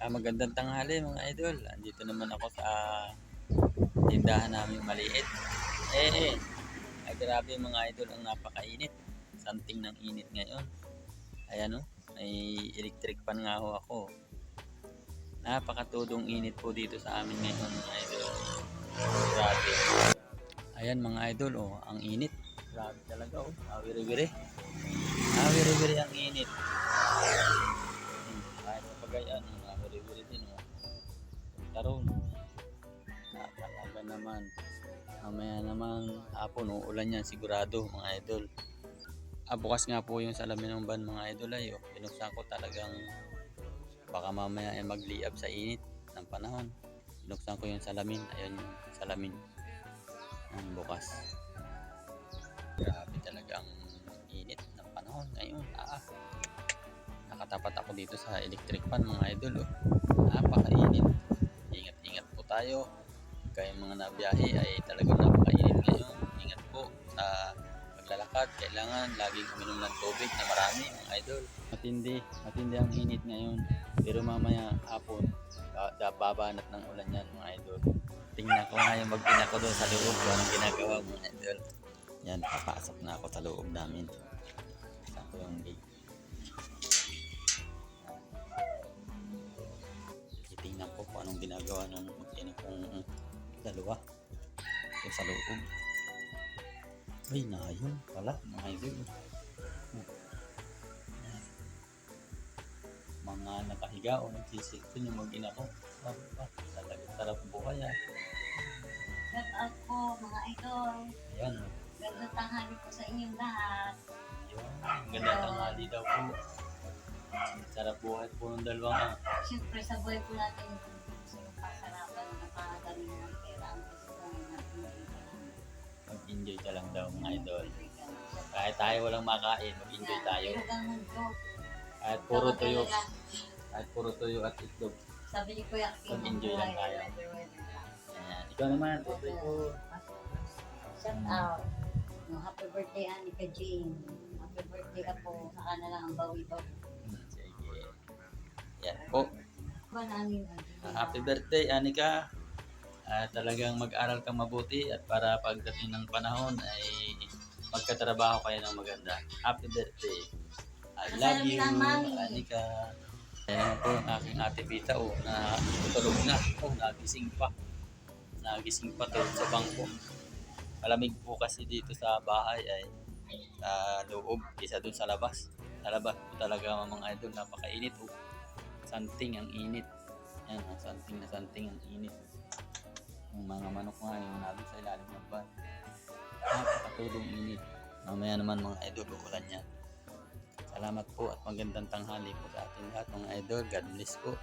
Magandang tanghali mga idol. Andito naman ako sa tindahan namin maliit. Ay grabe mga idol, ang napakainit. Santing ng init ngayon. Ayan o, may electric fan nga ho ako. Napakatudong init po dito sa amin ngayon mga idol. Grabe. Ayan mga idol, ang init. Grabe talaga awiri-wiri. Awiri-wiri ang init. Kahit sa pagayaan, awiri-wiri din Taron. Talaga naman. Mamaya naman hapon uulan yan sigurado mga idol. Bukas nga po yung salamin ng van mga idol ay binuksan ko talagang baka mamaya ay magliab sa init ng panahon. Binuksan ko yung salamin, ayun yung salamin ng bukas. Grabe talagang init ng panahon ngayon. Nakatapat ako dito sa electric fan mga idol. Napakainit. Ingat-ingat po tayo. Kaya mga nabiyahe ay talagang napakainit ngayon. Ingat po sa paglalakad. Kailangan laging uminom ng tubig na marami mga idol. Matindi ang init ngayon. Pero mamaya hapon, babanat ng ulan yan mga idol. Tingnan ko nga yung mag-ina ko doon sa loob kung anong ginagawa mga idol. Yan, papasok na ako sa loob namin. Saan ko yung gate. Tingnan ko kung anong ginagawa ng mag-ina kong dalawa yung sa loob. Ay, nayon pala mga idol. Mga nakahiga o nagsisilpon yung mag-ina ko. Talagang sarap buhay Shout out po mga idol. Ayan. Ganda tanghali po sa inyong lahat. Ayun. Ganda tanghali daw po. Sarap buhay po ng dalawang Siyempre sa buhay po natin sa pasarapan na napakagaling ng pera ang kasukan natin. Mag-enjoy ka lang daw mga idol. Kahit tayo walang makain, mag-enjoy tayo. Kahit puro tuyo at itlog. Sabi ni Kuya King, mag-enjoy lang tayo. Ayan. Ikaw naman, tutoy ko. Shout out. Happy birthday Anika Jane. Happy birthday po. Saka na lang ang bawi-bawi. Sige. Yan po. Ba namin Happy birthday Anika. Talagang mag-aral kang mabuti at para pagdating ng panahon ay magkatrabaho kayo ng maganda. Happy birthday. I love you, Anika. Ayan po ang aking ate Vita na tutulog na. Nagising pa. Nagising pa to sa bangko. Malamig po kasi dito sa bahay ay sa loob kaysa doon sa labas. Sa labas po talaga mga idol, napakainit Santing ang init. Yan, santing ang init. Yung mga manok nga yung nabi sa ilalim ng van. Napakatulong init. Mamaya naman mga idol, uulan yan. Salamat po at magandang tanghali po sa ating lahat mga idol. God bless po.